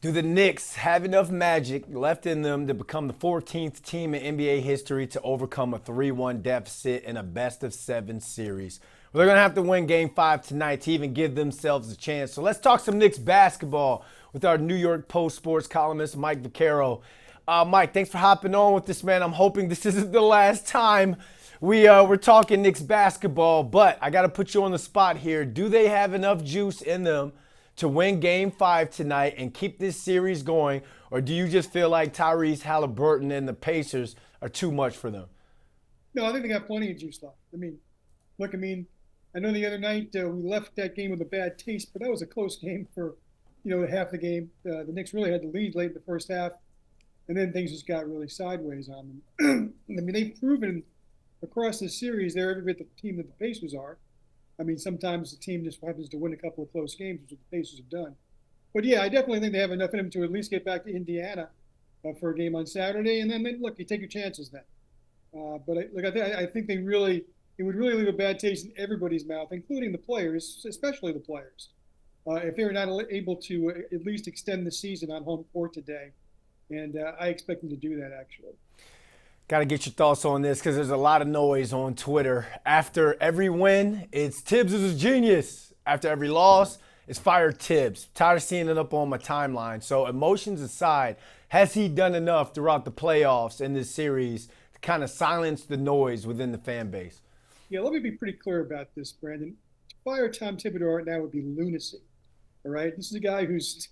Do the Knicks have enough magic left in them to become the 14th team in NBA history to overcome a 3-1 deficit in a best-of-7 series? Well, they're going to have to win Game 5 tonight to even give themselves a chance. So let's talk some Knicks basketball with our New York Post sports columnist, Mike Vaccaro. Mike, thanks for hopping on with this, man. I'm hoping this isn't the last time we're talking Knicks basketball, but I got to put you on the spot here. Do they have enough juice in them to win Game 5 tonight and keep this series going, or do you just feel like Tyrese Halliburton and the Pacers are too much for them? No, I think they got plenty of juice left. Look, I know the other night we left that game with a bad taste, but that was a close game for, half the game. The Knicks really had the lead late in the first half, and then things just got really sideways on them. They've proven across this series they're every bit the team that the Pacers are. Sometimes the team just happens to win a couple of close games, which the Pacers have done. But yeah, I definitely think they have enough in them to at least get back to Indiana for a game on Saturday, and then look, you take your chances then. I think it would really leave a bad taste in everybody's mouth, including the players, especially the players, if they were not able to at least extend the season on home court today. And I expect them to do that, actually. Got to get your thoughts on this because there's a lot of noise on Twitter. After every win, it's Tibbs is a genius. After every loss, it's fire Tibbs. Tired of seeing it up on my timeline. So emotions aside, has he done enough throughout the playoffs in this series to kind of silence the noise within the fan base? Yeah, let me be pretty clear about this, Brandon. To fire Tom Thibodeau right now would be lunacy. All right, this is a guy who's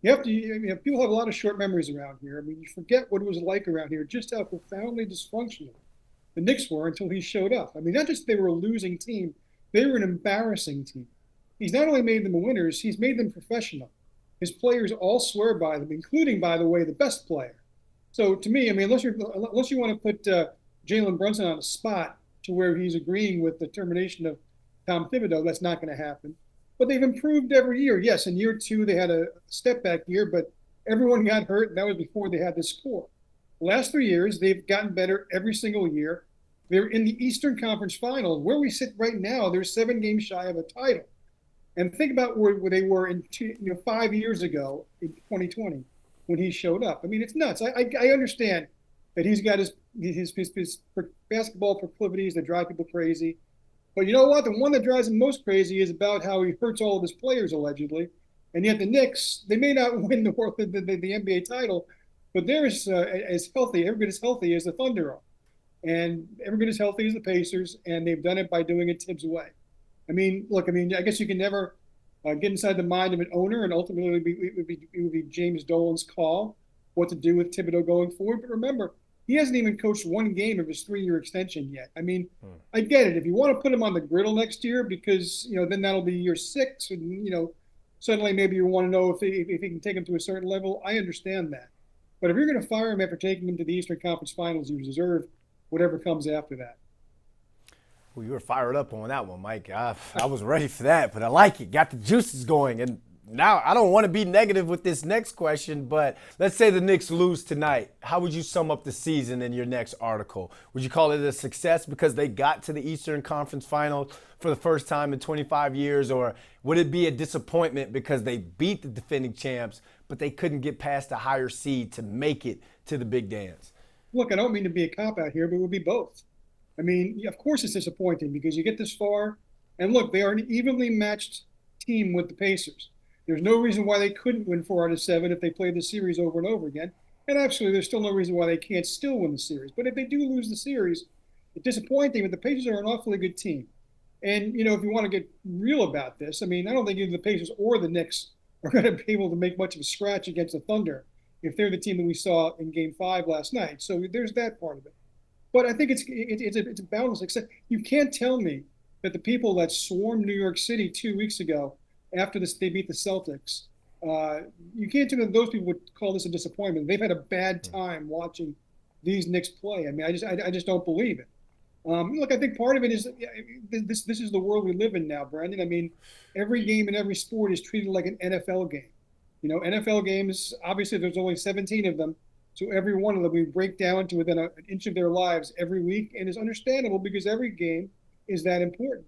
people have a lot of short memories around here. You forget what it was like around here, just how profoundly dysfunctional the Knicks were until he showed up. Not just they were a losing team, they were an embarrassing team. He's not only made them winners, he's made them professional. His players all swear by them, including, by the way, the best player. So to me, unless you want to put Jalen Brunson on a spot to where he's agreeing with the termination of Tom Thibodeau, that's not going to happen. But they've improved every year. Yes, in year 2, they had a step back year, but everyone got hurt, and that was before they had this score. The last 3 years, they've gotten better every single year. They're in the Eastern Conference Finals. Where we sit right now, they're 7 games shy of a title. And think about where they were 5 years ago in 2020 when he showed up. It's nuts. I understand that he's got his basketball proclivities that drive people crazy. But you know what? The one that drives him most crazy is about how he hurts all of his players, allegedly. And yet the Knicks, they may not win the NBA title, but they're as healthy, every bit as healthy as the Thunder are. And every bit as healthy as the Pacers, and they've done it by doing it Tibbs' way. I guess you can never get inside the mind of an owner, and ultimately it would be James Dolan's call what to do with Thibodeau going forward. But remember, he hasn't even coached one game of his 3-year extension yet. I get it. If you want to put him on the griddle next year, because then that'll be year 6, and suddenly maybe you want to know if he can take him to a certain level. I understand that. But if you're going to fire him after taking him to the Eastern Conference Finals, you deserve whatever comes after that. Well, you were fired up on that one, Mike. I was ready for that, but I like it. Got the juices going. And now I don't want to be negative with this next question, but let's say the Knicks lose tonight. How would you sum up the season in your next article? Would you call it a success because they got to the Eastern Conference Finals for the first time in 25 years, or would it be a disappointment because they beat the defending champs, but they couldn't get past a higher seed to make it to the big dance? Look, I don't mean to be a cop-out here, but it would be both. Of course it's disappointing because you get this far, and look, they are an evenly matched team with the Pacers. There's no reason why they couldn't win 4 out of 7 if they played the series over and over again. And absolutely, there's still no reason why they can't still win the series. But if they do lose the series, it's disappointing, but the Pacers are an awfully good team. And, if you want to get real about this, I don't think either the Pacers or the Knicks are going to be able to make much of a scratch against the Thunder if they're the team that we saw in Game 5 last night. So there's that part of it. But I think it's a balance. Except you can't tell me that the people that swarmed New York City 2 weeks ago after they beat the Celtics, you can't tell me that those people would call this a disappointment. They've had a bad time watching these Knicks play. I just don't believe it. Look, I think part of it is this is the world we live in now, Brandon. Every game in every sport is treated like an NFL game. NFL games, obviously there's only 17 of them. So every one of them we break down to within an inch of their lives every week, and it's understandable because every game is that important.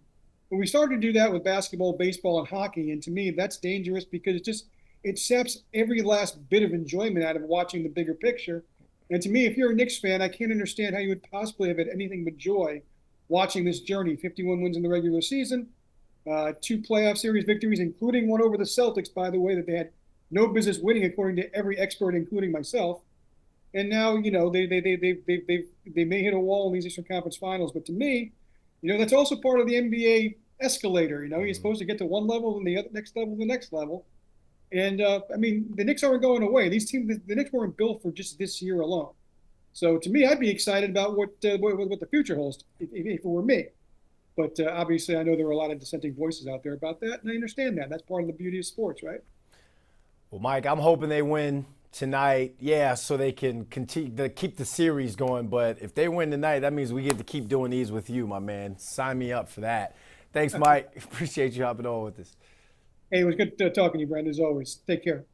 But we started to do that with basketball, baseball, and hockey, and to me that's dangerous because it saps every last bit of enjoyment out of watching the bigger picture. And to me, if you're a Knicks fan, I can't understand how you would possibly have had anything but joy watching this journey. 51 wins in the regular season, 2 playoff series victories, including one over the Celtics, by the way, that they had no business winning, according to every expert, including myself. And now, they may hit a wall in these Eastern Conference Finals. But to me, that's also part of the NBA escalator. You're supposed to get to one level, and the next level, the next level. And the Knicks aren't going away. These teams, the Knicks weren't built for just this year alone. So to me, I'd be excited about what the future holds if it were me. But obviously, I know there are a lot of dissenting voices out there about that, and I understand that. That's part of the beauty of sports, right? Well, Mike, I'm hoping they win tonight, so they can continue to keep the series going. But if they win tonight, that means we get to keep doing these with you, my man. Sign me up for that. Thanks, Mike. Appreciate you hopping on with us. Hey, it was good talking to you, Brandon, as always. Take care.